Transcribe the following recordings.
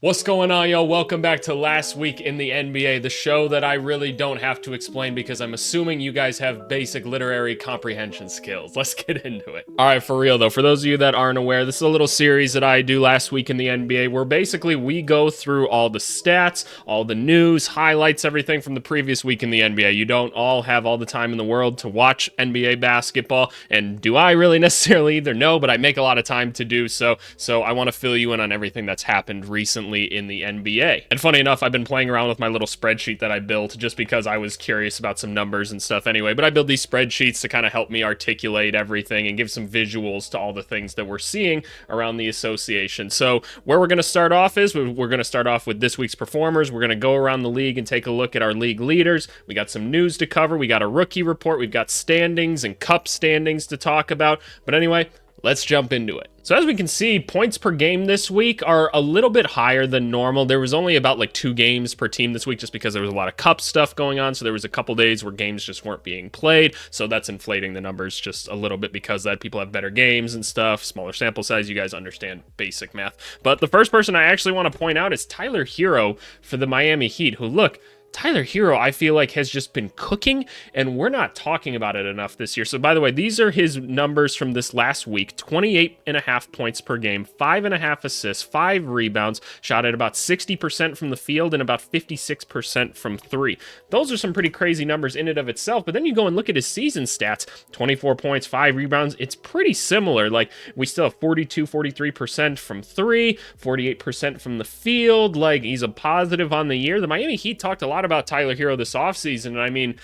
What's going on, yo? Welcome back to Last Week in the NBA, the show that I really don't have to explain because I'm assuming you guys have basic literary comprehension skills. Let's get into it. All right, for real though, for those of you that aren't aware, this is a little series that I do Last Week in the NBA where basically we go through all the stats, all the news, highlights, everything from the previous week in the NBA. You don't all have all the time in the world to watch NBA basketball, and do I really necessarily either? No, but I make a lot of time to do so, so I want to fill you in on everything that's happened recently in the NBA. And funny enough, I've been playing around with my little spreadsheet that I built just because I was curious about some numbers and stuff anyway, but I build these spreadsheets to kind of help me articulate everything and give some visuals to all the things that we're seeing around the association. So where we're going to start off is we're going to start off with this week's performers. We're going to go around the league and take a look at our league leaders. We got some news to cover. We got a rookie report. We've got standings and cup standings to talk about. But anyway, let's jump into it. So as we can see, points per game this week are a little bit higher than normal. There was only about like 2 games per team this week just because there was a lot of cup stuff going on. So there was a couple days where games just weren't being played. So that's inflating the numbers just a little bit because that people have better games and stuff, smaller sample size. You guys understand basic math. But the first person I actually want to point out is Tyler Hero for the Miami Heat, who look, Tyler Hero, I feel like, has just been cooking, and we're not talking about it enough this year. So, by the way, these are his numbers from this last week. 28.5 points per game, 5.5 assists, 5 rebounds, shot at about 60% from the field and about 56% from 3. Those are some pretty crazy numbers in and of itself, but then you go and look at his season stats. 24 points, 5 rebounds. It's pretty similar. Like, we still have 42, 43% from 3, 48% from the field. Like, he's a positive on the year. The Miami Heat talked a lot about Tyler Hero this offseason, and I mean,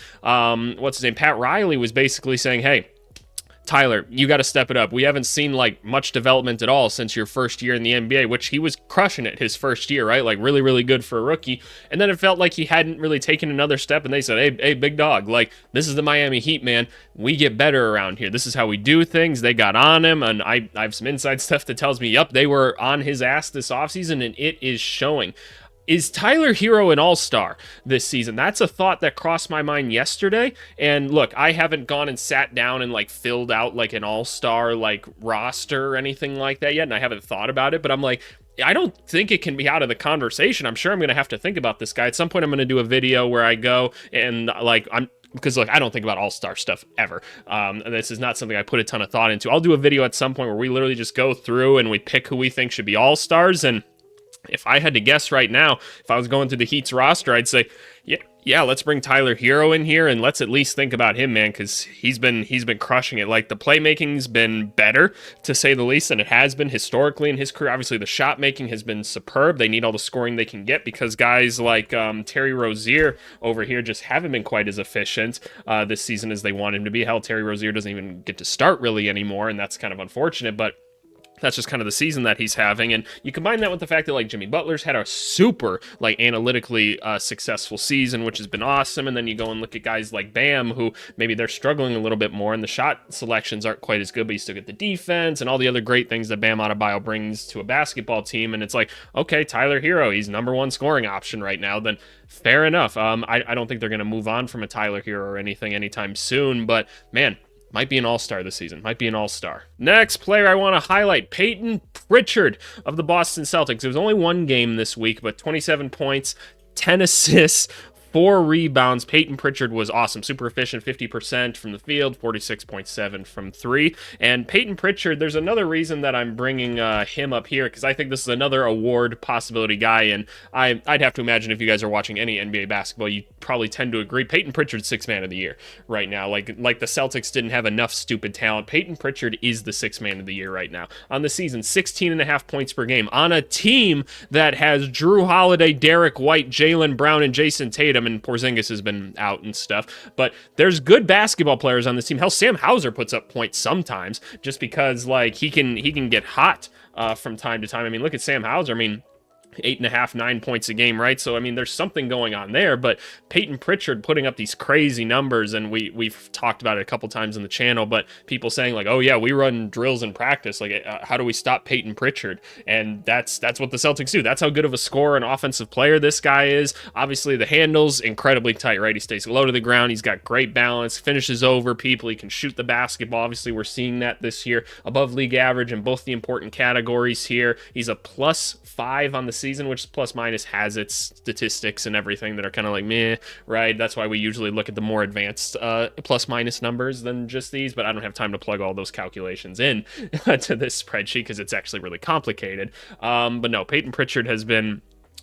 what's his name? Pat Riley was basically saying, hey, Tyler, you got to step it up. We haven't seen like much development at all since your first year in the NBA, which he was crushing it his first year, right? Like really, really good for a rookie. And then it felt like he hadn't really taken another step, and they said, hey, big dog, like this is the Miami Heat, man. We get better around here. This is how we do things. They got on him, and I have some inside stuff that tells me, yep, they were on his ass this offseason, and it is showing. Is Tyler Hero an all-star this season? That's a thought that crossed my mind yesterday. And look, I haven't gone and sat down and like filled out like an all-star like roster or anything like that yet, and I haven't thought about it, but I'm like, I don't think it can be out of the conversation. I'm sure I'm going to have to think about this guy. At some point, I'm going to do a video where I go and like, because look, I don't think about all-star stuff ever. And this is not something I put a ton of thought into. I'll do a video at some point where we literally just go through and we pick who we think should be all-stars, and if I had to guess right now, if I was going through the Heat's roster, I'd say, yeah, let's bring Tyler Hero in here and let's at least think about him, man, because he's been crushing it. Like the playmaking's been better, to say the least, than it has been historically in his career. Obviously, the shot making has been superb. They need all the scoring they can get because guys like Terry Rozier over here just haven't been quite as efficient this season as they want him to be. Hell, Terry Rozier doesn't even get to start really anymore, and that's kind of unfortunate, but that's just kind of the season that he's having. And you combine that with the fact that like Jimmy Butler's had a super like analytically successful season, which has been awesome. And then you go and look at guys like Bam, who maybe they're struggling a little bit more and the shot selections aren't quite as good, but you still get the defense and all the other great things that Bam Adebayo brings to a basketball team. And it's like, okay, Tyler Hero, he's number 1 scoring option right now. Then fair enough. I don't think they're going to move on from a Tyler Hero or anything anytime soon, but man, might be an all-star this season. Might be an all-star. Next player I want to highlight, Peyton Pritchard of the Boston Celtics. There was only 1 game this week, but 27 points, 10 assists, 4 rebounds. Peyton Pritchard was awesome. Super efficient, 50% from the field, 46.7 from 3. And Peyton Pritchard, there's another reason that I'm bringing him up here, because I think this is another award possibility guy, and I'd have to imagine if you guys are watching any NBA basketball, you probably tend to agree. Peyton Pritchard's 6th man of the year right now. Like the Celtics didn't have enough stupid talent. Peyton Pritchard is the 6th man of the year right now. On the season, 16.5 points per game. On a team that has Drew Holiday, Derek White, Jaylen Brown, and Jason Tatum, and Porzingis has been out and stuff, but there's good basketball players on this team. Hell, Sam Hauser puts up points sometimes just because like he can get hot from time to time. I mean, look at Sam Hauser. I mean, 8.5, 9 points a game, right? So, I mean, there's something going on there, but Peyton Pritchard putting up these crazy numbers, and we've talked about it a couple times on the channel, but people saying like, oh yeah, we run drills in practice. Like, how do we stop Peyton Pritchard? And that's what the Celtics do. That's how good of a scorer and offensive player this guy is. Obviously, the handle's incredibly tight, right? He stays low to the ground. He's got great balance, finishes over people. He can shoot the basketball. Obviously, we're seeing that this year, above league average in both the important categories here. He's a +5 on the season, which plus minus has its statistics and everything that are kind of like meh, right? That's why we usually look at the more advanced plus minus numbers than just these, but I don't have time to plug all those calculations in to this spreadsheet because it's actually really complicated. But no, Peyton Pritchard has been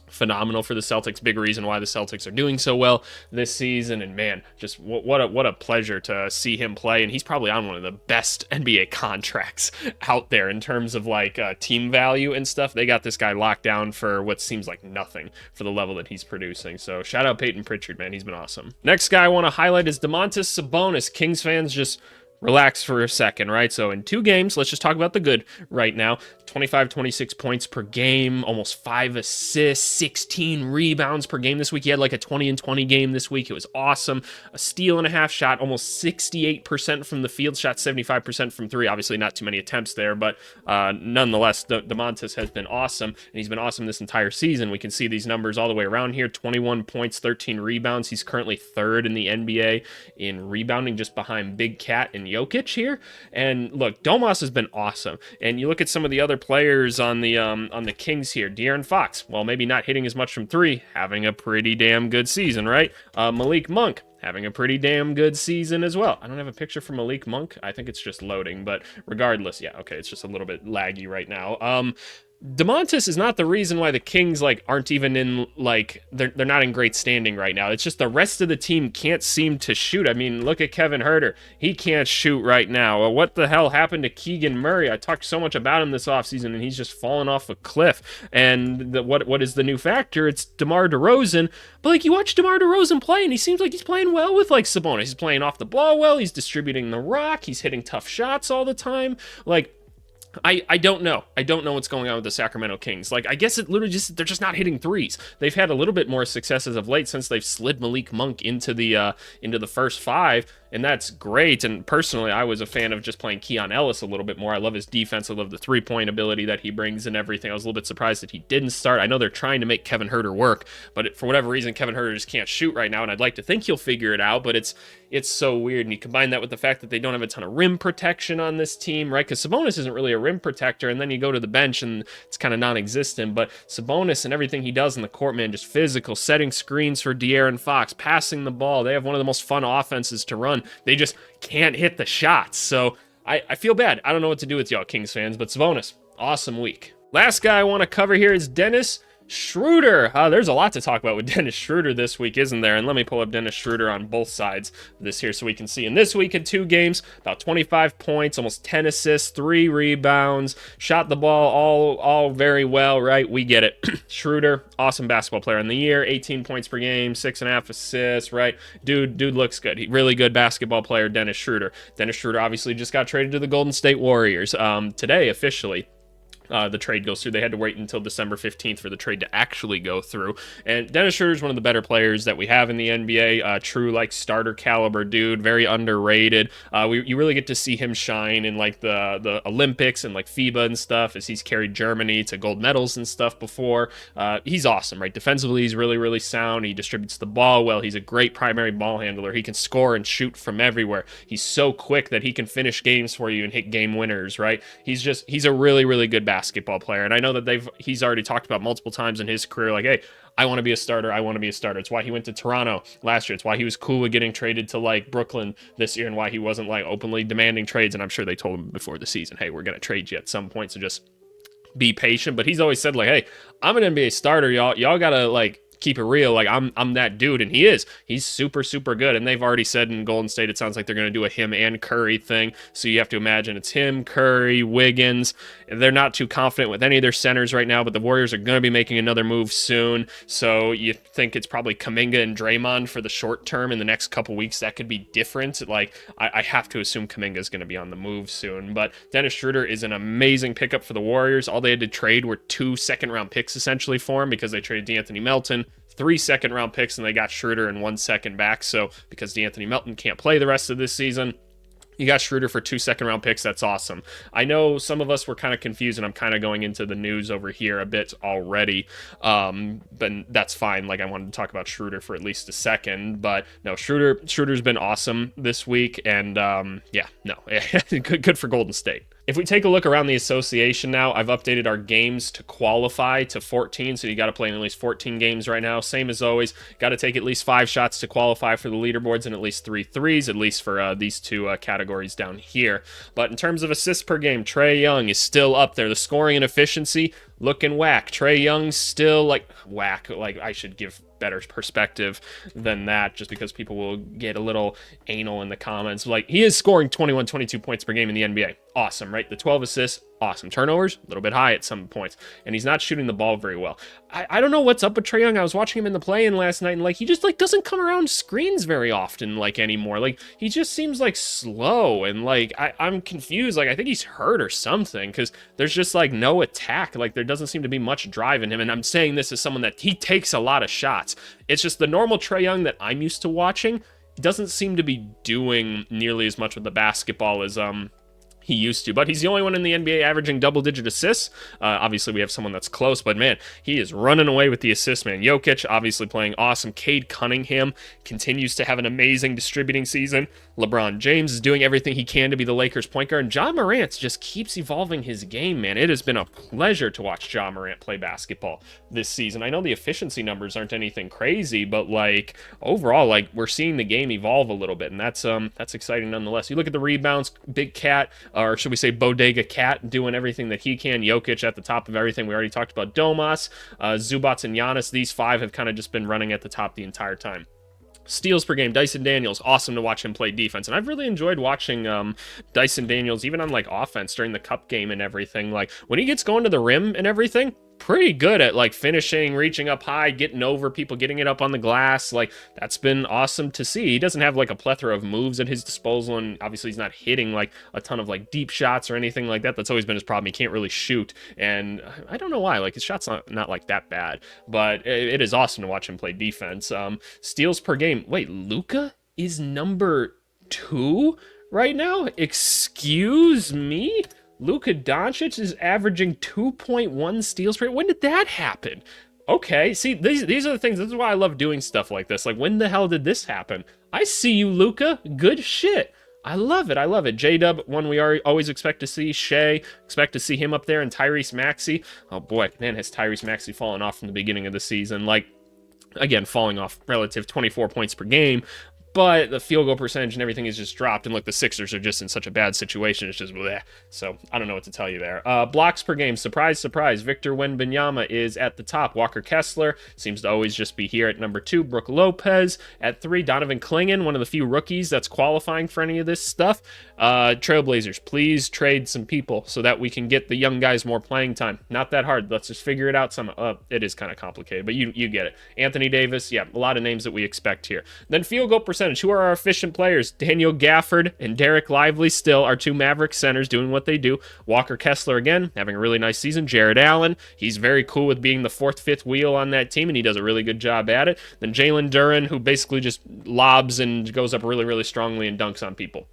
phenomenal for the Celtics. Big reason why the Celtics are doing so well this season. And man, just what a pleasure to see him play. And he's probably on one of the best NBA contracts out there in terms of like team value and stuff. They got this guy locked down for what seems like nothing for the level that he's producing. So shout out Peyton Pritchard, man. He's been awesome. Next guy I want to highlight is Domantas Sabonis. Kings fans, just relax for a second, right? So in 2 games, let's just talk about the good right now. 25, 26 points per game, almost 5 assists, 16 rebounds per game this week. He had like a 20 and 20 game this week. It was awesome. A steal and a half, shot almost 68% from the field, shot 75% from 3. Obviously not too many attempts there, but nonetheless, Domantas has been awesome, and he's been awesome this entire season. We can see these numbers all the way around here. 21 points, 13 rebounds. He's currently 3rd in the NBA in rebounding, just behind Big Cat and Jokic here. And look, Domas has been awesome. And you look at some of the other players on the Kings here. De'Aaron Fox, well, maybe not hitting as much from 3, having a pretty damn good season, right? Malik Monk, having a pretty damn good season as well. I don't have a picture for Malik Monk. I think it's just loading, but regardless, yeah, okay, it's just a little bit laggy right now. Domantas is not the reason why the Kings like aren't even in like they're not in great standing right now. It's just the rest of the team can't seem to shoot. I mean, look at Kevin Huerter. He can't shoot right now. What the hell happened to Keegan Murray? I talked so much about him this offseason, and he's just fallen off a cliff. And what is the new factor? It's DeMar DeRozan. But like you watch DeMar DeRozan play, and he seems like he's playing well with like Sabonis. He's playing off the ball well. He's distributing the rock. He's hitting tough shots all the time. Like, I don't know. I don't know what's going on with the Sacramento Kings. Like, I guess it literally just, they're just not hitting threes. They've had a little bit more success as of late since they've slid Malik Monk into the first 5. And that's great. And personally, I was a fan of just playing Keon Ellis a little bit more. I love his defense. I love the three-point ability that he brings and everything. I was a little bit surprised that he didn't start. I know they're trying to make Kevin Huerter work, but for whatever reason, Kevin Huerter just can't shoot right now. And I'd like to think he'll figure it out, but it's so weird. And you combine that with the fact that they don't have a ton of rim protection on this team, right? Because Sabonis isn't really a rim protector. And then you go to the bench and it's kind of non-existent. But Sabonis and everything he does in the court, man, just physical, setting screens for De'Aaron Fox, passing the ball. They have one of the most fun offenses to run. They just can't hit the shots. So I feel bad. I don't know what to do with y'all Kings fans, but Sabonis, awesome week. Last guy I want to cover here is Dennis Schroeder. There's a lot to talk about with Dennis Schroeder this week, isn't there? And let me pull up Dennis Schroeder on both sides of this here so we can see. In this week in 2 games, about 25 points, almost 10 assists, 3 rebounds, shot the ball all very well, right? We get it. Schroeder, awesome basketball player in the year, 18 points per game, 6.5 assists, right? Dude looks good. Really good basketball player, Dennis Schroeder. Dennis Schroeder obviously just got traded to the Golden State Warriors today officially. The trade goes through. They had to wait until December 15th for the trade to actually go through. And Dennis Schroeder is one of the better players that we have in the NBA. True, like, starter caliber dude, very underrated. You really get to see him shine in, like, the Olympics and, like, FIBA and stuff, as he's carried Germany to gold medals and stuff before. He's awesome, right? Defensively, he's really, really sound. He distributes the ball well. He's a great primary ball handler. He can score and shoot from everywhere. He's so quick that he can finish games for you and hit game winners, right? He's a really, really good basketball player. And I know that he's already talked about multiple times in his career, like, hey, I want to be a starter. I want to be a starter. It's why he went to Toronto last year. It's why he was cool with getting traded to like Brooklyn this year and why he wasn't like openly demanding trades. And I'm sure they told him before the season, hey, we're going to trade you at some point. So just be patient. But he's always said like, hey, I'm an NBA starter. Y'all got to like keep it real. Like I'm that dude, and he's super, super good. And they've already said in Golden State, it sounds like they're going to do a him and Curry thing. So you have to imagine it's him, Curry, Wiggins. They're not too confident with any of their centers right now, but the Warriors are going to be making another move soon. So you think it's probably Kuminga and Draymond for the short term in the next couple weeks. That could be different. Like I have to assume Kuminga is going to be on the move soon, but Dennis Schroeder is an amazing pickup for the Warriors. All they had to trade were 2 second-round picks essentially for him because they traded DeAnthony Melton, 3 second-round picks, and they got Schroeder and 1 second back. So because DeAnthony Melton can't play the rest of this season, you got Schroeder for 2 second-round picks. That's awesome. I know some of us were kind of confused, and I'm kind of going into the news over here a bit already, but that's fine. Like, I wanted to talk about Schroeder for at least a second, but no, Schroeder's been awesome this week, and good for Golden State. If we take a look around the association now, I've updated our games to qualify to 14, so you got to play in at least 14 games right now. Same as always, got to take at least 5 shots to qualify for the leaderboards and at least 3 threes, at least for these two categories down here. But in terms of assists per game, Trae Young is still up there. The scoring and efficiency, looking whack. Trae Young's still like whack. Like, I should give better perspective than that, just because people will get a little anal in the comments. Like, he is scoring 21, 22 points per game in the NBA. Awesome, right? The 12 assists, awesome. Turnovers, a little bit high at some points. And he's not shooting the ball very well. I don't know what's up with Trae Young. I was watching him in the play-in last night, and like, he just like doesn't come around screens very often like anymore. Like, he just seems like slow, and like I'm confused. Like, I think he's hurt or something, because there's just like no attack. Like, there doesn't seem to be much drive in him. And I'm saying this as someone that he takes a lot of shots. It's just the normal Trae Young that I'm used to watching doesn't seem to be doing nearly as much with the basketball as he used to, but he's the only one in the NBA averaging double-digit assists. Obviously, we have someone that's close, but man, he is running away with the assists, man. Jokic, obviously playing awesome. Cade Cunningham continues to have an amazing distributing season. LeBron James is doing everything he can to be the Lakers' point guard, and Ja Morant just keeps evolving his game, man. It has been a pleasure to watch Ja Morant play basketball this season. I know the efficiency numbers aren't anything crazy, but like overall, like we're seeing the game evolve a little bit, and that's exciting nonetheless. You look at the rebounds, Big Cat, or should we say Bodega Cat, doing everything that he can. Jokic at the top of everything. We already talked about Domas, Zubats, and Giannis. These 5 have kind of just been running at the top the entire time. Steals per game, Dyson Daniels, awesome to watch him play defense, and I've really enjoyed watching Dyson Daniels even on like offense during the cup game and everything. Like when he gets going to the rim and everything, pretty good at like finishing, reaching up high, getting over people, getting it up on the glass. Like, that's been awesome to see. He doesn't have like a plethora of moves at his disposal, and obviously he's not hitting like a ton of like deep shots or anything like that. That's always been his problem. He can't really shoot, and I don't know why. Like, his shots not like that bad, but it is awesome to watch him play defense. Steals per game. Wait, Luka is number 2 right now? Excuse me? Luka Doncic is averaging 2.1 steals per game. When did that happen? Okay, see, these are the things. This is why I love doing stuff like this. Like, when the hell did this happen? I see you, Luka. Good shit. I love it. I love it. J-Dub, one we always expect to see. Shea, expect to see him up there. And Tyrese Maxey. Oh, boy. Man, has Tyrese Maxey fallen off from the beginning of the season. Like, again, falling off relative 24 points per game. But the field goal percentage and everything is just dropped. And look, the Sixers are just in such a bad situation. It's just bleh. So I don't know what to tell you there. Blocks per game. Surprise, surprise. Victor Wembanyama is at the top. Walker Kessler seems to always just be here at number 2. Brook Lopez at 3. Donovan Clingan, one of the few rookies that's qualifying for any of this stuff. Trailblazers, please trade some people so that we can get the young guys more playing time. Not that hard. Let's just figure it out. It is kind of complicated, but you get it. Anthony Davis, yeah, a lot of names that we expect here. Then field goal percentage. Who are our efficient players? Daniel Gafford and Derek Lively still are 2 Maverick centers doing what they do. Walker Kessler, again, having a really nice season. Jared Allen, he's very cool with being the 4th, 5th wheel on that team, and he does a really good job at it. Then Jalen Duren, who basically just lobs and goes up really, really strongly and dunks on people.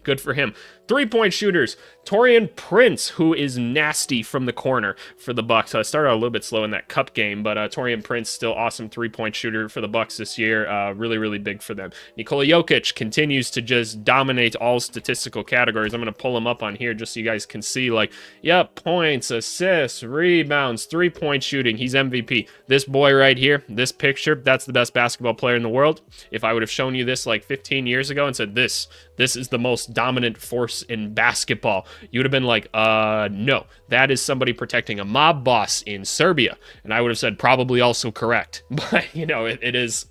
Good for him. 3-point shooters. Taurean Prince, who is nasty from the corner for the Bucks. I started out a little bit slow in that cup game, but Taurean Prince, still awesome 3-point shooter for the Bucks this year. Really, really big for them. Nikola Jokic continues to just dominate all statistical categories. I'm going to pull him up on here just so you guys can see, like, yep, points, assists, rebounds, 3-point shooting. He's MVP. This boy right here, this picture, that's the best basketball player in the world. If I would have shown you this like 15 years ago and said this is the most dominant force in basketball, you would have been like, no, that is somebody protecting a mob boss in Serbia. And I would have said probably also correct. But, you know, it is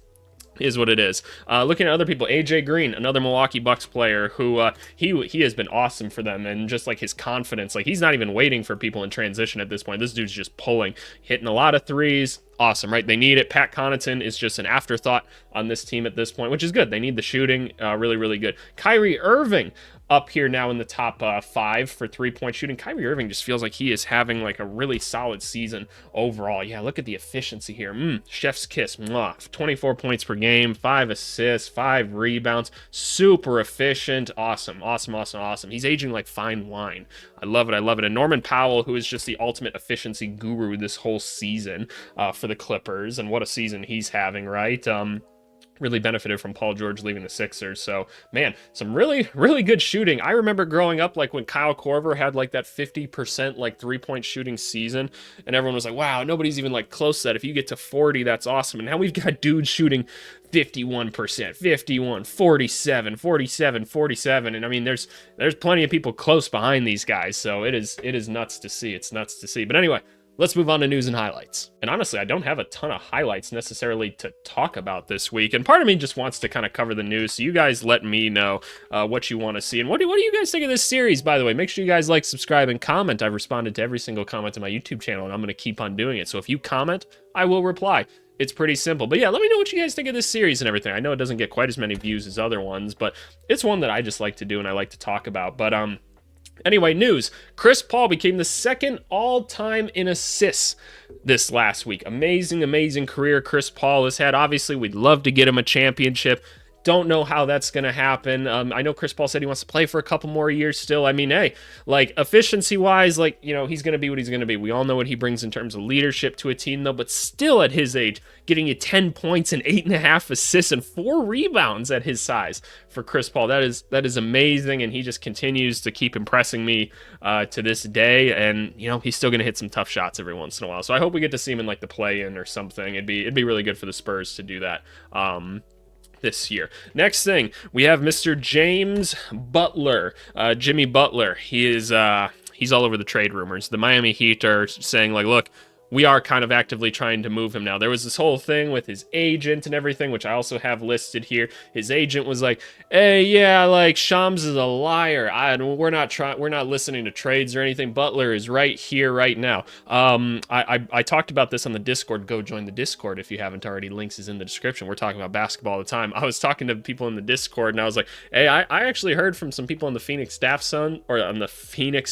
what it is. Looking at other people, AJ Green, another Milwaukee Bucks player who he has been awesome for them, and just like his confidence, like he's not even waiting for people in transition at this point. This dude's just pulling, hitting a lot of threes. Awesome, right? They need it. Pat Connaughton is just an afterthought on this team at this point, which is good. They need the shooting. Really, really good. Kyrie Irving up here now in the top 5 for 3-point shooting. Kyrie Irving just feels like he is having like a really solid season overall. Yeah, look at the efficiency here. Chef's kiss. Mwah. 24 points per game, 5 assists, 5 rebounds. Super efficient. Awesome, awesome, awesome, awesome. He's aging like fine wine. I love it. I love it. And Norman Powell, who is just the ultimate efficiency guru this whole season for the Clippers, and what a season he's having, right? really benefited from Paul George leaving the Sixers. So, man, some really, really good shooting. I remember growing up, like when Kyle Korver had like that 50% like 3-point shooting season, and everyone was like, wow, nobody's even like close to that. If you get to 40, that's awesome. And now we've got dudes shooting 51%, 51, 47, 47, 47. And I mean, there's plenty of people close behind these guys. So it is nuts to see. It's nuts to see. But anyway, let's move on to news and highlights. And honestly, I don't have a ton of highlights necessarily to talk about this week. And part of me just wants to kind of cover the news. So you guys let me know what you want to see. And what do you guys think of this series, by the way? Make sure you guys like, subscribe, and comment. I've responded to every single comment on my YouTube channel, and I'm going to keep on doing it. So if you comment, I will reply. It's pretty simple. But yeah, let me know what you guys think of this series and everything. I know it doesn't get quite as many views as other ones, but it's one that I just like to do and I like to talk about. But anyway, news. Chris Paul became the second all-time in assists this last week. Amazing, amazing career Chris Paul has had. Obviously, we'd love to get him a championship. Don't know how that's going to happen. I know Chris Paul said he wants to play for a couple more years still. I mean, hey, like efficiency-wise, like, you know, he's going to be what he's going to be. We all know what he brings in terms of leadership to a team, though, but still at his age, getting you 10 points and 8.5 assists and 4 rebounds at his size for Chris Paul. That is amazing, and he just continues to keep impressing me to this day. And, you know, he's still going to hit some tough shots every once in a while. So I hope we get to see him in, like, the play-in or something. It'd be really good for the Spurs to do that. This year. Next thing, we have Mr. James Butler, Jimmy Butler. He's all over the trade rumors. The Miami Heat are saying, like, look, we are kind of actively trying to move him now. There was this whole thing with his agent and everything, which I also have listed here. His agent was like, hey, yeah, like, Shams is a liar. We're not listening to trades or anything. Butler is right here, right now. I talked about this on the Discord. Go join the Discord if you haven't already. Links is in the description. We're talking about basketball all the time. I was talking to people in the Discord, and I was like, hey, I actually heard from some people on the Phoenix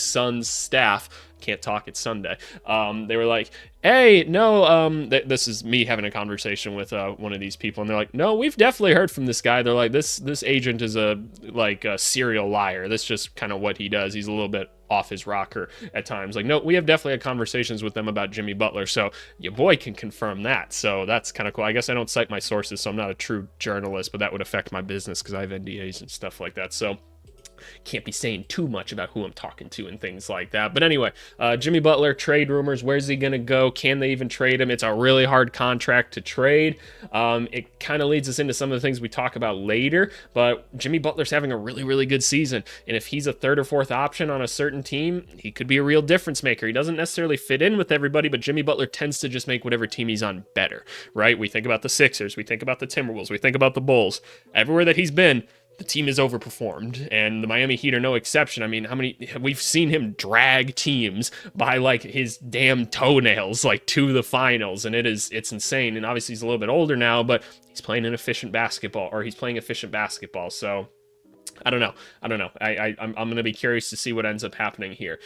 Suns staff. Can't talk, it's Sunday. They were like, hey, no, this is me having a conversation with one of these people, and they're like, no, we've definitely heard from this guy. They're like, this agent is a serial liar. That's just kind of what he does. He's a little bit off his rocker at times. Like, no, we have definitely had conversations with them about Jimmy Butler, so your boy can confirm that. So that's kind of cool. I guess I don't cite my sources, so I'm not a true journalist, but that would affect my business because I have NDAs and stuff like that. So can't be saying too much about who I'm talking to and things like that. But anyway, Jimmy Butler, trade rumors. Where's he going to go? Can they even trade him? It's a really hard contract to trade. It kind of leads us into some of the things we talk about later, but Jimmy Butler's having a really, really good season. And if he's a third or fourth option on a certain team, he could be a real difference maker. He doesn't necessarily fit in with everybody, but Jimmy Butler tends to just make whatever team he's on better, right? We think about the Sixers. We think about the Timberwolves. We think about the Bulls. Everywhere that he's been, the team is overperformed, and the Miami Heat are no exception. I mean, we've seen him drag teams by like his damn toenails, like to the finals, and it's insane. And obviously he's a little bit older now, but he's playing efficient basketball. So I don't know. I'm going to be curious to see what ends up happening here.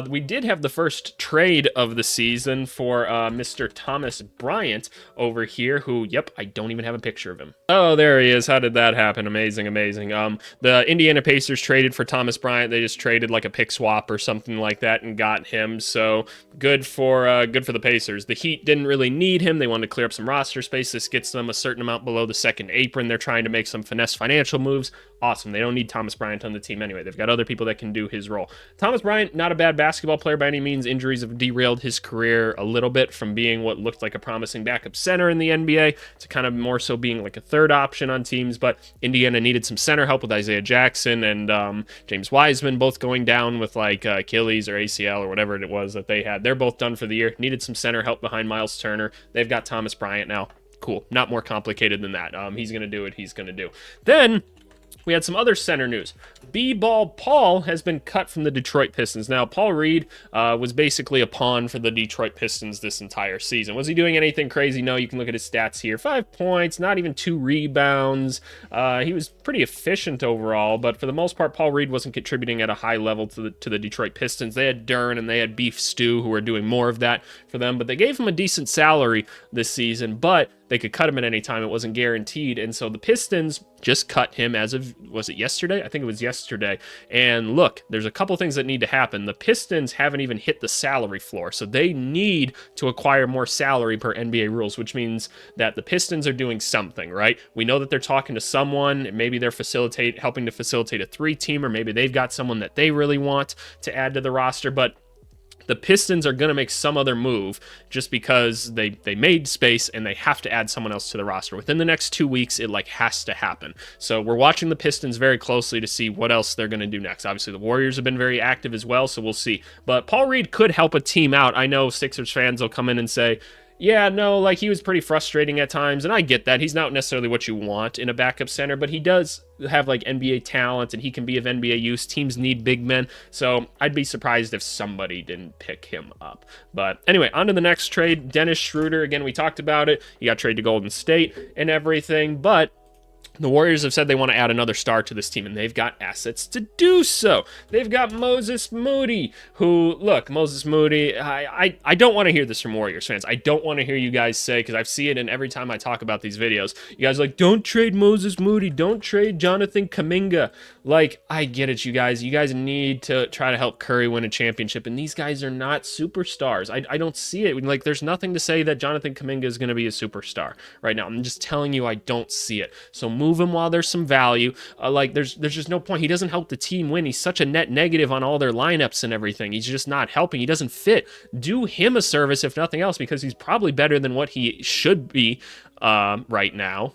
We did have the first trade of the season for Mr. Thomas Bryant over here, who, yep, I don't even have a picture of him. Oh, there he is. How did that happen? Amazing. The Indiana Pacers traded for Thomas Bryant. They just traded like a pick swap or something like that and got him. So good for the Pacers. The Heat didn't really need him. They wanted to clear up some roster space. This gets them a certain amount below the second apron. They're trying to make some finesse financial moves. Awesome. They don't need Thomas Bryant on the team anyway. They've got other people that can do his role. Thomas Bryant, not a bad basketball player by any means. Injuries have derailed his career a little bit from being what looked like a promising backup center in the NBA to kind of more so being like a third option on teams. But Indiana needed some center help with Isaiah Jackson and James Wiseman both going down with like Achilles or ACL or whatever it was that they had. They're both done for the year. Needed some center help behind Miles Turner. They've got Thomas Bryant now. Cool. Not more complicated than that. He's going to do what he's going to do. Then we had some other center news. B-Ball Paul has been cut from the Detroit Pistons. Now, Paul Reed was basically a pawn for the Detroit Pistons this entire season. Was he doing anything crazy? No, you can look at his stats here. 5 points, not even 2 rebounds. He was pretty efficient overall, but for the most part, Paul Reed wasn't contributing at a high level to the Detroit Pistons. They had Dern and they had Beef Stew who were doing more of that for them, but they gave him a decent salary this season, but they could cut him at any time. It wasn't guaranteed. And so the Pistons just cut him as of, was it yesterday? I think it was yesterday. And look, there's a couple things that need to happen. The Pistons haven't even hit the salary floor, so they need to acquire more salary per NBA rules, which means that the Pistons are doing something, right? We know that they're talking to someone. Maybe they're helping to facilitate a 3-team, or maybe they've got someone that they really want to add to the roster, but the Pistons are going to make some other move just because they made space and they have to add someone else to the roster. Within the next 2 weeks, it has to happen. So we're watching the Pistons very closely to see what else they're going to do next. Obviously, the Warriors have been very active as well, so we'll see. But Paul Reed could help a team out. I know Sixers fans will come in and say, yeah, no, he was pretty frustrating at times, and I get that. He's not necessarily what you want in a backup center, but he does have NBA talent, and he can be of NBA use. Teams need big men, so I'd be surprised if somebody didn't pick him up. But anyway, on to the next trade. Dennis Schroeder, again, we talked about it. He got traded to Golden State and everything, but the Warriors have said they want to add another star to this team, and they've got assets to do so. They've got Moses Moody, who, look, Moses Moody, I don't want to hear this from Warriors fans. I don't want to hear you guys say, because I see it in every time I talk about these videos, you guys are like, don't trade Moses Moody, don't trade Jonathan Kuminga. I get it, you guys. You guys need to try to help Curry win a championship, and these guys are not superstars. I don't see it. There's nothing to say that Jonathan Kuminga is going to be a superstar right now. I'm just telling you, I don't see it. So move him while there's some value. There's just no point. He doesn't help the team win. He's such a net negative on all their lineups and everything. He's just not helping. He doesn't fit. Do him a service, if nothing else, because he's probably better than what he should be right now.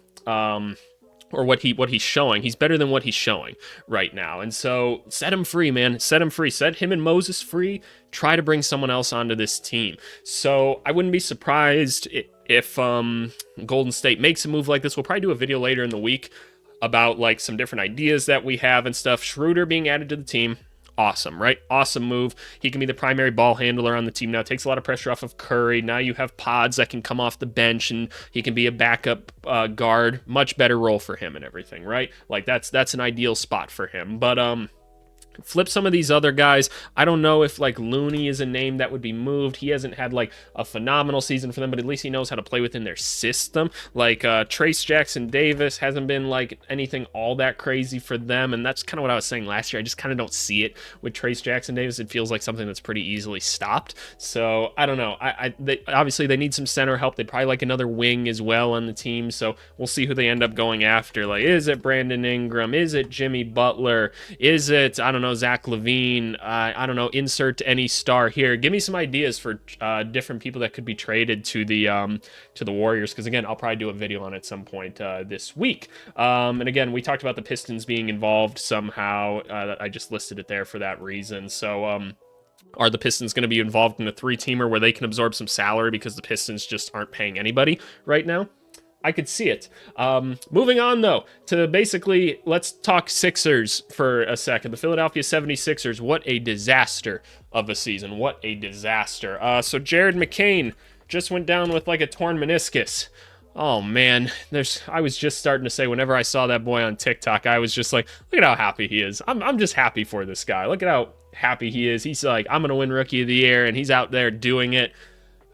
Or what he's showing. He's better than what he's showing right now. And so set him free, man. Set him free. Set him and Moses free. Try to bring someone else onto this team. So I wouldn't be surprised if Golden State makes a move like this. We'll probably do a video later in the week about some different ideas that we have and stuff. Schroeder being added to the team. Awesome, right? Awesome move. He can be the primary ball handler on the team now. It takes a lot of pressure off of Curry. Now you have Pods that can come off the bench, and he can be a backup guard. Much better role for him and everything, right? That's an ideal spot for him. But flip some of these other guys. I don't know if Looney is a name that would be moved. He hasn't had a phenomenal season for them, but at least he knows how to play within their system. Trace Jackson Davis hasn't been anything all that crazy for them, and that's kind of what I was saying last year. I just kind of don't see it with Trace Jackson Davis. It feels like something that's pretty easily stopped. So I don't know. Obviously they need some center help. They'd probably like another wing as well on the team. So we'll see who they end up going after. Is it Brandon Ingram? Is it Jimmy Butler? Is it Zach LaVine? I don't know. Insert any star here. Give me some ideas for different people that could be traded to the Warriors, because again, I'll probably do a video on it at some point this week. And again, we talked about the Pistons being involved somehow. I just listed it there for that reason. So are the Pistons going to be involved in a 3-teamer where they can absorb some salary because the Pistons just aren't paying anybody right now? I could see it. Moving on, though, to basically, let's talk Sixers for a second. The Philadelphia 76ers, what a disaster of a season. What a disaster. So Jared McCain just went down with a torn meniscus. Oh, man. I was just starting to say, whenever I saw that boy on TikTok, I was just look at how happy he is. I'm just happy for this guy. Look at how happy he is. He's I'm going to win Rookie of the Year, and he's out there doing it.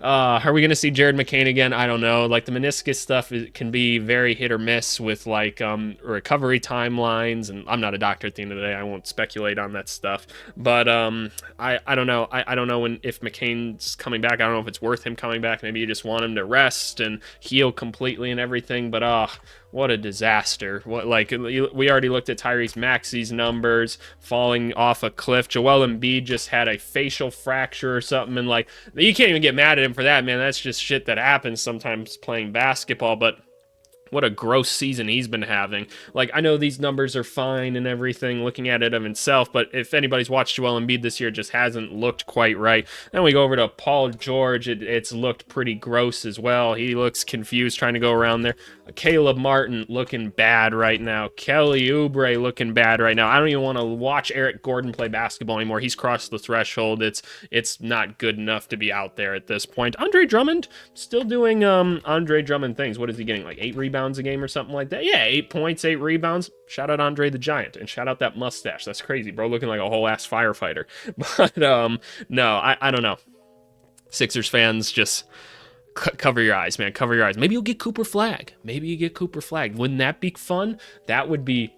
Are we going to see Jared McCain again? I don't know. The meniscus stuff can be very hit or miss with recovery timelines, and I'm not a doctor at the end of the day. I won't speculate on that stuff. But I don't know. I don't know if McCain's coming back. I don't know if it's worth him coming back. Maybe you just want him to rest and heal completely and everything. But what a disaster. We already looked at Tyrese Maxey's numbers falling off a cliff. Joel Embiid just had a facial fracture or something, and you can't even get mad at him for that, man. That's just shit that happens sometimes playing basketball. But what a gross season he's been having. I know these numbers are fine and everything, looking at it of himself, but if anybody's watched Joel Embiid this year, it just hasn't looked quite right. Then we go over to Paul George. It's looked pretty gross as well. He looks confused trying to go around there. Caleb Martin looking bad right now. Kelly Oubre looking bad right now. I don't even want to watch Eric Gordon play basketball anymore. He's crossed the threshold. It's not good enough to be out there at this point. Andre Drummond still doing Andre Drummond things. What is he getting? 8 rebounds a game or something like that? Yeah, 8 points, 8 rebounds. Shout out Andre the Giant, and shout out that mustache. That's crazy, bro. Looking like a whole ass firefighter. But no, I don't know. Sixers fans just cover your eyes, man. Cover your eyes. Maybe you'll get Cooper Flag. Maybe you get Cooper Flag. Wouldn't that be fun? That would be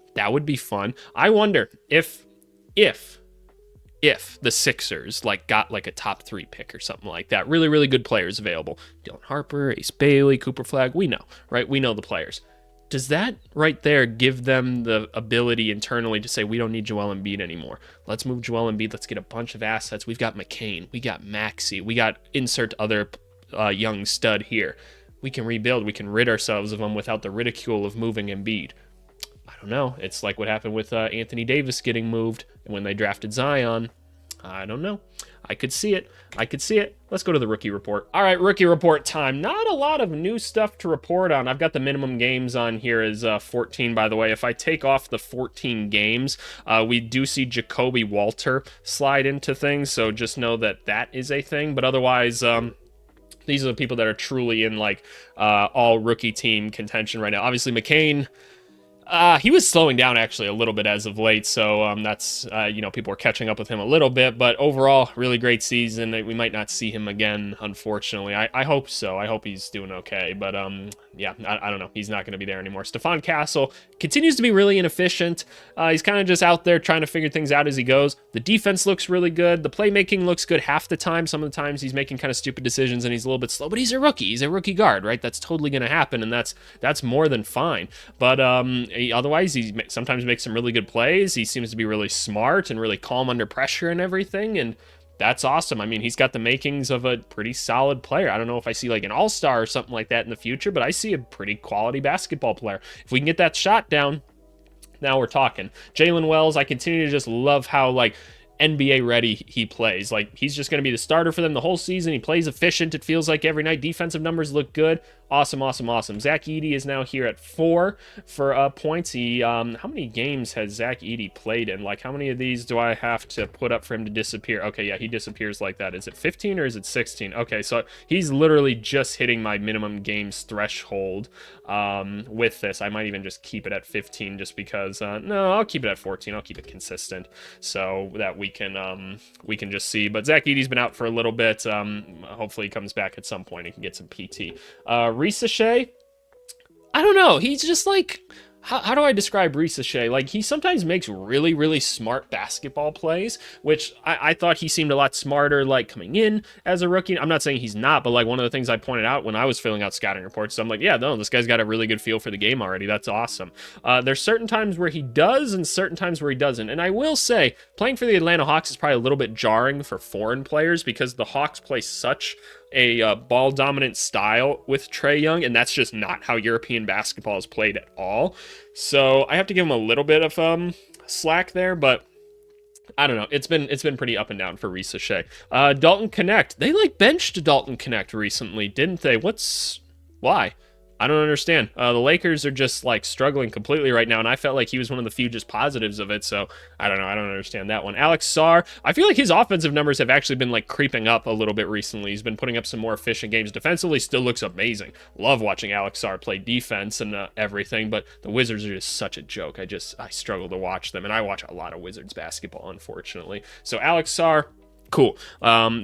fun. I wonder if the Sixers like got like a top 3 pick or something like that. Really, really good players available. Dylan Harper, Ace Bailey, Cooper Flag. We know, right? We know the players. Does that right there give them the ability internally to say, we don't need Joel Embiid anymore? Let's move Joel Embiid. Let's get a bunch of assets. We've got McCain. We got Maxey. We got insert other young stud here. We can rebuild. We can rid ourselves of them without the ridicule of moving Embiid. I don't know. It's like what happened with Anthony Davis getting moved and when they drafted Zion. I don't know. I could see it. Let's go to the rookie report. All right, rookie report time. Not a lot of new stuff to report on. I've got the minimum games on here as 14, by the way. If I take off the 14 games, we do see Jacoby Walter slide into things, so just know that that is a thing. But otherwise, these are the people that are truly in like all rookie team contention right now. Obviously, McCain. He was slowing down actually a little bit as of late, so that's, people are catching up with him a little bit, but overall, really great season. We might not see him again, unfortunately. I hope so. I hope he's doing okay, but yeah, I don't know. He's not going to be there anymore. Stephon Castle continues to be really inefficient. He's kind of just out there trying to figure things out as he goes. The defense looks really good. The playmaking looks good half the time. Some of the times he's making kind of stupid decisions and he's a little bit slow, but he's a rookie. He's a rookie guard, right? That's totally going to happen, and that's more than fine. But otherwise, he sometimes makes some really good plays. He seems to be really smart and really calm under pressure and everything, and that's awesome. I mean, he's got the makings of a pretty solid player. I don't know if I see like an all-star or something like that in the future, but I see a pretty quality basketball player. If we can get that shot down, now we're talking. Jalen Wells, I continue to just love how like NBA ready he plays. Like, he's just going to be the starter for them the whole season. He plays efficient, it feels like, every night. Defensive numbers look good. Awesome. Zach Edey is now here at 4 for points. He how many games has Zach Edey played in? Like, how many of these do I have to put up for him to disappear? Okay, yeah, he disappears like that. Is it 15 or is it 16? Okay, so he's literally just hitting my minimum games threshold with this. I might even just keep it at 15 just because, no, I'll keep it at 14. I'll keep it consistent so that we can just see. But Zach Edey's been out for a little bit. Hopefully he comes back at some point and can get some PT. Ricochet, I don't know. He's just like, how do I describe Ricochet? Like, he sometimes makes really, really smart basketball plays, which I thought he seemed a lot smarter, like, coming in as a rookie. I'm not saying he's not, but, like, one of the things I pointed out when I was filling out scouting reports, so I'm like, yeah, no, this guy's got a really good feel for the game already. That's awesome. There's certain times where he does and certain times where he doesn't. And I will say, playing for the Atlanta Hawks is probably a little bit jarring for foreign players because the Hawks play such a ball-dominant style with Trae Young, and that's just not how European basketball is played at all. So I have to give him a little bit of slack there, but I don't know. It's been pretty up and down for Ricochet. Dalton Connect. They like benched Dalton Connect recently, didn't they? Why? I don't understand. The Lakers are just like struggling completely right now, and I felt like he was one of the few just positives of it, so I don't know. I don't understand that one. Alex Sarr, I feel like his offensive numbers have actually been like creeping up a little bit recently. He's been putting up some more efficient games. Defensively, still looks amazing. Love watching Alex Sarr play defense and everything, but the Wizards are just such a joke. I struggle to watch them, and I watch a lot of Wizards basketball, unfortunately. So Alex Sarr, cool.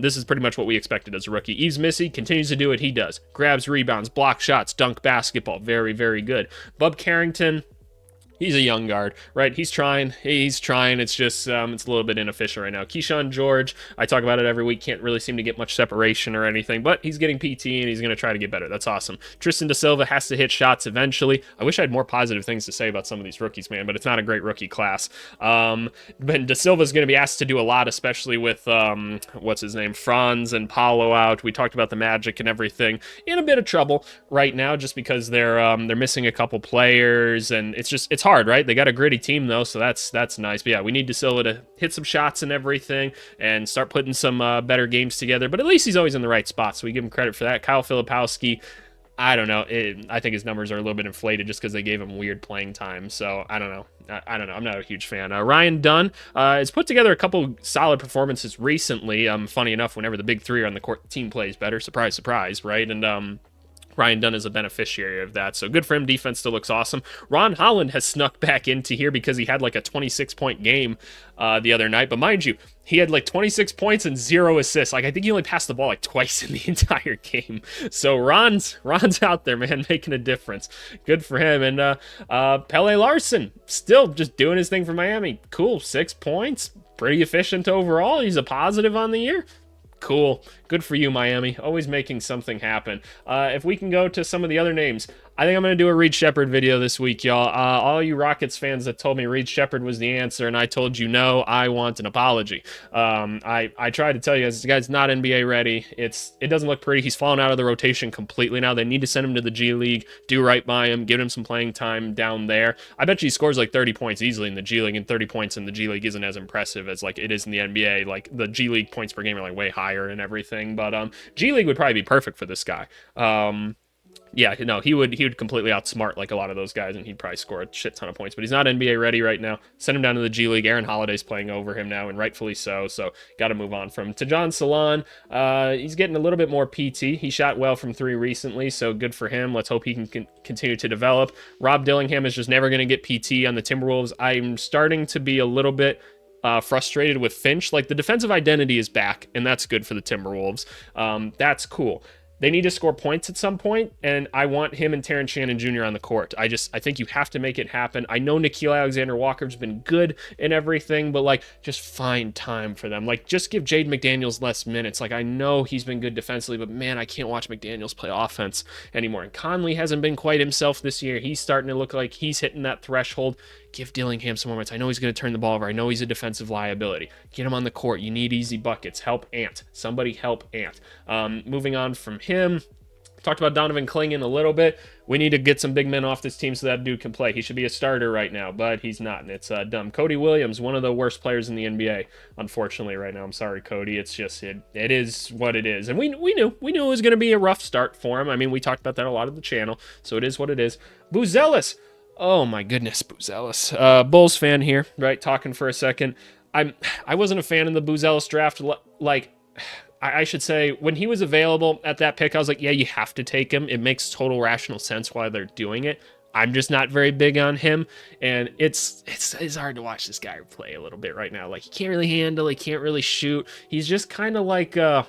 This is pretty much what we expected as a rookie. Yves Missy continues to do what he does. Grabs, rebounds, block shots, dunk basketball. Very, very good. Bub Carrington, he's a young guard, right? He's trying. It's just, it's a little bit inefficient right now. Keyshawn George, I talk about it every week, can't really seem to get much separation or anything, but he's getting PT and he's going to try to get better. That's awesome. Tristan Da Silva has to hit shots eventually. I wish I had more positive things to say about some of these rookies, man, but it's not a great rookie class. But Da Silva's going to be asked to do a lot, especially with, what's his name, Franz and Paulo out. We talked about the Magic and everything. In a bit of trouble right now just because they're missing a couple players, and it's hard, right? They got a gritty team though, so that's nice. But yeah, we need Da Silva to hit some shots and everything and start putting some better games together, but at least he's always in the right spot, so we give him credit for that. Kyle Filipowski, I don't know. I think his numbers are a little bit inflated just because they gave him weird playing time, so I don't know. I'm not a huge fan. Ryan Dunn has put together a couple solid performances recently. Funny enough, whenever the big three are on the court, the team plays better. Surprise, surprise, right? And Ryan Dunn is a beneficiary of that. So good for him. Defense still looks awesome. Ron Holland has snuck back into here because he had like a 26-point game the other night. But mind you, he had like 26 points and 0 assists. Like, I think he only passed the ball like twice in the entire game. So Ron's out there, man, making a difference. Good for him. And Pele Larson still just doing his thing for Miami. Cool. 6 points. Pretty efficient overall. He's a positive on the year. Cool. Good for you, Miami. Always making something happen. If we can go to some of the other names, I think I'm going to do a Reed Shepherd video this week, y'all. All you Rockets fans that told me Reed Shepherd was the answer and I told you no, I want an apology. I tried to tell you guys, this guy's not NBA ready. It doesn't look pretty. He's fallen out of the rotation completely now. They need to send him to the G League, do right by him, give him some playing time down there. I bet you he scores like 30 points easily in the G League, and 30 points in the G League isn't as impressive as like it is in the NBA. Like the G League points per game are like way higher and everything, but G League would probably be perfect for this guy. Yeah, no, he would completely outsmart like a lot of those guys, and he'd probably score a shit ton of points. But he's not NBA ready right now. Send him down to the G League. Aaron Holiday's playing over him now, and rightfully so. So got to move on from him. Tajon Salon, he's getting a little bit more PT. He shot well from 3 recently, so good for him. Let's hope he can continue to develop. Rob Dillingham is just never going to get PT on the Timberwolves. I'm starting to be a little bit frustrated with Finch. Like, the defensive identity is back, and that's good for the Timberwolves. That's cool. They need to score points at some point, and I want him and Terrence Shannon Jr. on the court. I think you have to make it happen. I know Nickeil Alexander-Walker's been good and everything, but, like, just find time for them. Like, just give Jaden McDaniels less minutes. Like, I know he's been good defensively, but, man, I can't watch McDaniels play offense anymore. And Conley hasn't been quite himself this year. He's starting to look like he's hitting that threshold. Give Dillingham some more minutes. I know he's going to turn the ball over. I know he's a defensive liability. Get him on the court. You need easy buckets. Help Ant. Somebody help Ant. Moving on from him, talked about Donovan Clingan a little bit. We need to get some big men off this team so that dude can play. He should be a starter right now, but he's not, and it's dumb. Cody Williams, one of the worst players in the NBA, unfortunately, right now. I'm sorry, Cody. It's just, it is what it is. And we knew it was going to be a rough start for him. I mean, we talked about that a lot of the channel, so it is what it is. Buzelis. Oh my goodness, Buzelis. Bulls fan here, right? Talking for a second. I wasn't a fan of the Buzelis draft. Like, I should say, when he was available at that pick, I was like, yeah, you have to take him. It makes total rational sense why they're doing it. I'm just not very big on him, and it's hard to watch this guy play a little bit right now. Like, he can't really handle, he can't really shoot. He's just kind of like, how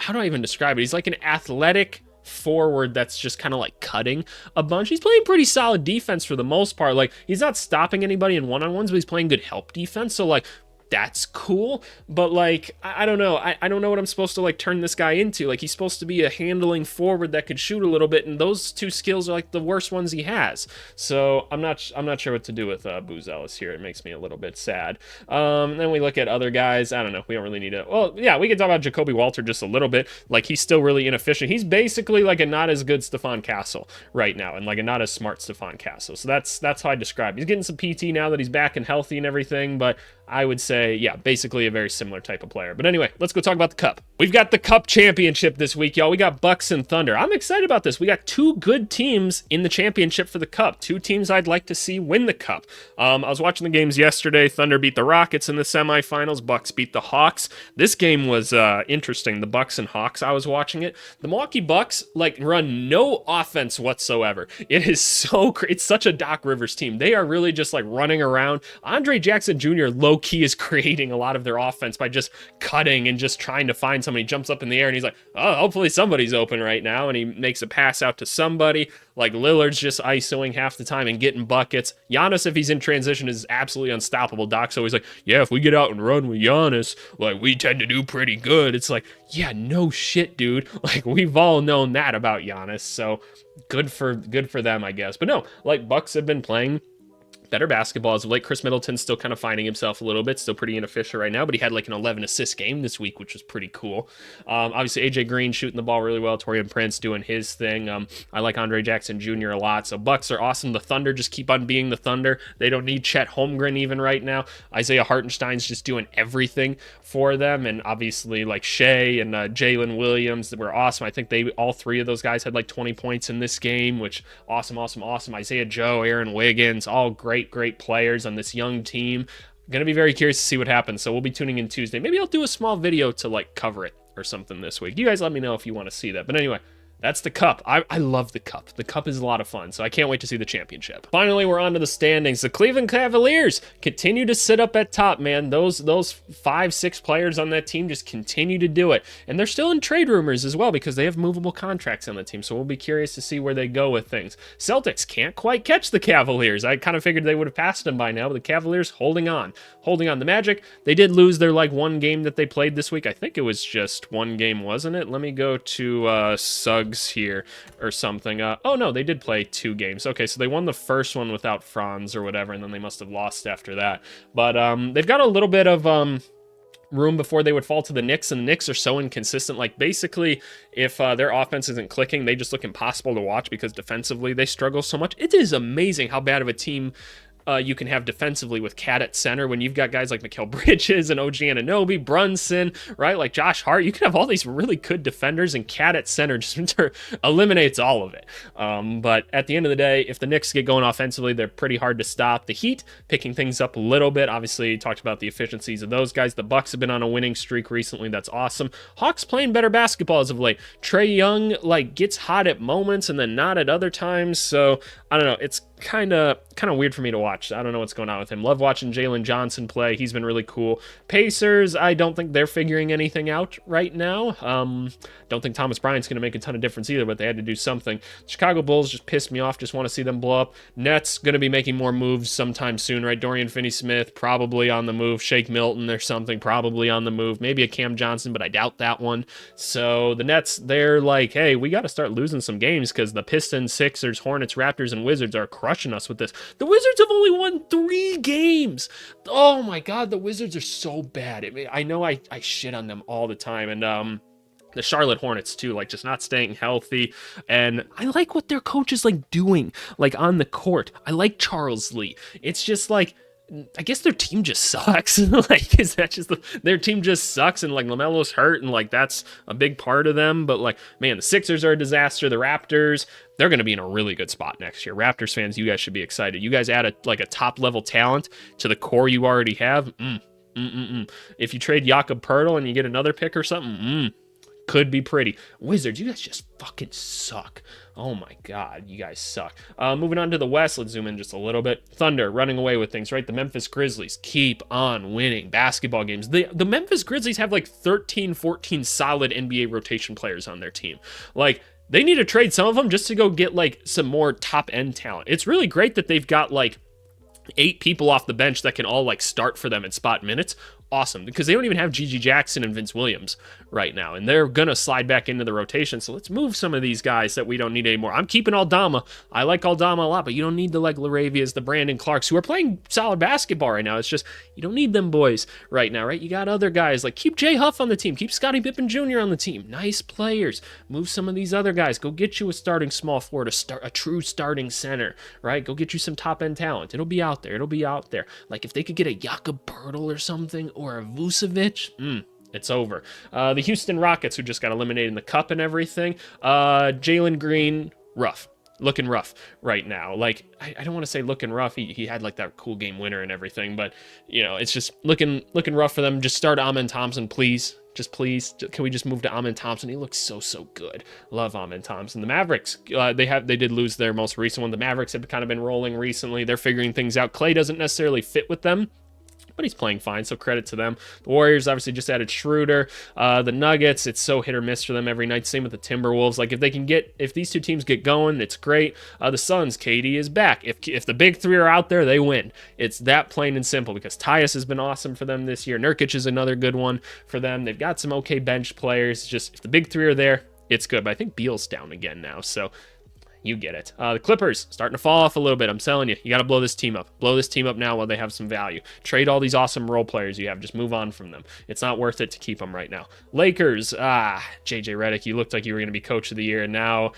do I even describe it? He's like an athletic forward that's just kind of like cutting a bunch. He's playing pretty solid defense for the most part. Like, he's not stopping anybody in one-on-ones, but he's playing good help defense. So, like, that's cool, but like, I don't know. I don't know what I'm supposed to like turn this guy into. Like, he's supposed to be a handling forward that could shoot a little bit, and those two skills are like the worst ones he has. So I'm not sure what to do with Buzelis here. It makes me a little bit sad. Then we look at other guys. I don't know. We don't really need to. Well, yeah, we can talk about Jacoby Walter just a little bit. Like, he's still really inefficient. He's basically like a not as good Stephon Castle right now, and like a not as smart Stephon Castle. So that's how I describe. He's getting some PT now that he's back and healthy and everything, but I would say, yeah, basically a very similar type of player. But anyway, let's go talk about the Cup. We've got the Cup championship this week, y'all. We got Bucks and Thunder. I'm excited about this. We got 2 good teams in the championship for the Cup. 2 teams I'd like to see win the Cup. I was watching the games yesterday. Thunder beat the Rockets in the semifinals. Bucks beat the Hawks. This game was interesting. The Bucks and Hawks, I was watching it. The Milwaukee Bucks, like, run no offense whatsoever. It is it's such a Doc Rivers team. They are really just like running around. Andre Jackson Jr. low-key is creating a lot of their offense by just cutting and just trying to find somebody. He jumps up in the air and he's like, oh, hopefully somebody's open right now, and he makes a pass out to somebody. Like, Lillard's just isoing half the time and getting buckets. Giannis, if he's in transition, is absolutely unstoppable. Doc's always like, yeah, if we get out and run with Giannis, like, we tend to do pretty good. It's like, yeah, no shit, dude. Like, we've all known that about Giannis, so good for them, I guess. But no, like, Bucks have been playing better basketball as of late. Chris Middleton's still kind of finding himself a little bit, still pretty inefficient right now, but he had like an 11 assist game this week, which was pretty cool. Obviously AJ Green shooting the ball really well, Taurean Prince doing his thing. I like Andre Jackson Jr. a lot. So Bucks are awesome. The Thunder just keep on being the Thunder. They don't need Chet Holmgren even right now. Isaiah Hartenstein's just doing everything for them, and obviously like Shea and Jalen Williams were awesome. I think all 3 of those guys had like 20 points in this game, which awesome. Isaiah Joe, Aaron Wiggins, all great players on this young team. I'm gonna be very curious to see what happens, so we'll be tuning in Tuesday. Maybe I'll do a small video to like cover it or something this week. You guys let me know if you want to see that. But anyway, That's the cup. I love the cup. The cup is a lot of fun, so I can't wait to see the championship. Finally, we're on to the standings. The Cleveland Cavaliers continue to sit up at top, man. Those 5-6 players on that team just continue to do it. And they're still in trade rumors as well because they have movable contracts on the team, so we'll be curious to see where they go with things. Celtics can't quite catch the Cavaliers. I kind of figured they would have passed them by now, but the Cavaliers holding on. Holding on. The Magic, they did lose their one game that they played this week. I think it was just one game, wasn't it? Let me go to Suggs here or something. Oh no, they did play 2 games. Okay, so they won the first one without Franz or whatever, and then they must have lost after that. But they've got a little bit of room before they would fall to the Knicks, and the Knicks are so inconsistent. Like, basically, if their offense isn't clicking, they just look impossible to watch because defensively they struggle so much. It is amazing how bad of a team you can have defensively with Cat at center when you've got guys like Mikal Bridges and OG Anunoby, Brunson, right? Like Josh Hart. You can have all these really good defenders, and Cat at center just eliminates all of it. But at the end of the day, if the Knicks get going offensively, they're pretty hard to stop. The Heat picking things up a little bit. Obviously, talked about the efficiencies of those guys. The Bucks have been on a winning streak recently. That's awesome. Hawks playing better basketball as of late. Trae Young gets hot at moments and then not at other times. So I don't know. It's kind of weird for me to watch. I don't know what's going on with him. Love watching Jalen Johnson play. He's been really cool. Pacers, I don't think they're figuring anything out right now. Don't think Thomas Bryant's going to make a ton of difference either, but they had to do something. Chicago Bulls just pissed me off. Just want to see them blow up. Nets going to be making more moves sometime soon, right? Dorian Finney-Smith probably on the move. Shake Milton or something probably on the move. Maybe a Cam Johnson, but I doubt that one. So the Nets, they're like, hey, we got to start losing some games because the Pistons, Sixers, Hornets, Raptors, and Wizards are crushing us with this. The Wizards have only won 3 games. Oh my God, the Wizards are so bad. I know I shit on them all the time, and the Charlotte Hornets too, just not staying healthy. And I like what their coach is doing, on the court. I like Charles Lee. It's just I guess their team just sucks. Is that just their team just sucks, and LaMelo's hurt, and that's a big part of them. But man, the Sixers are a disaster. The Raptors, they're going to be in a really good spot next year. Raptors fans, you guys should be excited. You guys add a top level talent to the core you already have. If you trade Jakob Poeltl and you get another pick or something, could be pretty. Wizards, you guys just fucking suck. Oh my God, you guys suck. Moving on to the West, let's zoom in just a little bit. Thunder running away with things, right? The Memphis Grizzlies keep on winning basketball games. The Memphis Grizzlies have 13, 14 solid NBA rotation players on their team. They need to trade some of them just to go get some more top end talent. It's really great that they've got 8 people off the bench that can all start for them in spot minutes. Awesome, because they don't even have Gigi Jackson and Vince Williams right now, and they're gonna slide back into the rotation. So let's move some of these guys that we don't need anymore. I'm keeping Aldama. I like Aldama a lot, but you don't need the Laravias, the Brandon Clarks, who are playing solid basketball right now. It's just you don't need them boys right now, right? You got other guys keep Jay Huff on the team, keep Scottie Pippen Jr. on the team. Nice players. Move some of these other guys. Go get you a starting small forward, a true starting center, right? Go get you some top end talent. It'll be out there. If they could get a Jakob Poeltl or something, or a Vucevic, it's over. The Houston Rockets, who just got eliminated in the cup and everything. Jalen Green, looking rough right now. I don't want to say looking rough. He had that cool game winner and everything, but it's just looking rough for them. Just start Amen Thompson, please. Please, can we just move to Amen Thompson? He looks so good. Love Amen Thompson. The Mavericks, they did lose their most recent one. The Mavericks have kind of been rolling recently. They're figuring things out. Clay doesn't necessarily fit with them, but he's playing fine, so credit to them. The Warriors obviously just added Schroeder. The Nuggets, it's so hit or miss for them every night. Same with the Timberwolves. If these 2 teams get going, it's great. The Suns, KD is back. If the big 3 are out there, they win. It's that plain and simple, because Tyus has been awesome for them this year. Nurkic is another good one for them. They've got some okay bench players. Just if the big 3 are there, it's good. But I think Beal's down again now, so you get it. The Clippers starting to fall off a little bit. I'm telling you, you got to blow this team up. Blow this team up now while they have some value. Trade all these awesome role players you have. Just move on from them. It's not worth it to keep them right now. Lakers, JJ Redick, you looked like you were going to be coach of the year, and now,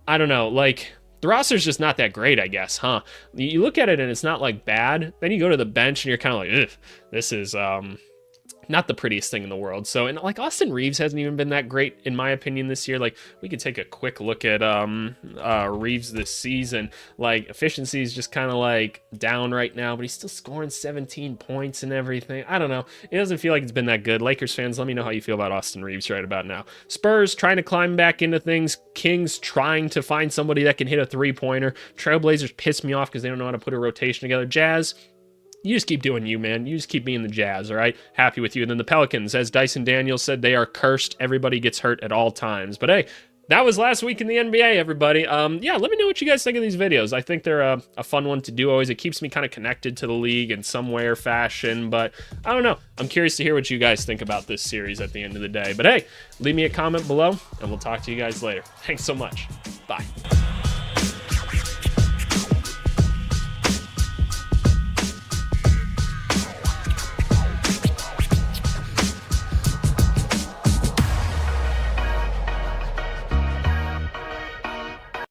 I don't know, the roster's just not that great, I guess, huh? You look at it and it's not bad. Then you go to the bench and you're kind of ugh, this is not the prettiest thing in the world. So, and like Austin Reeves hasn't even been that great in my opinion this year. Like we could take a quick look at Reeves this season. Like efficiency is just kind of like down right now, but he's still scoring 17 points and everything. I don't know. It doesn't feel like it's been that good. Lakers fans, let me know how you feel about Austin Reeves right about now. Spurs trying to climb back into things. Kings trying to find somebody that can hit a three-pointer. Trailblazers piss me off because they don't know how to put a rotation together. Jazz, you just keep doing you, man. You just keep being the Jazz, all right? Happy with you. And then the Pelicans, as Dyson Daniels said, they are cursed. Everybody gets hurt at all times. But hey, that was last week in the NBA, everybody. Yeah, let me know what you guys think of these videos. I think they're a fun one to do always. It keeps me kind of connected to the league in some way or fashion. But I don't know. I'm curious to hear what you guys think about this series at the end of the day. But hey, leave me a comment below, and we'll talk to you guys later. Thanks so much. Bye.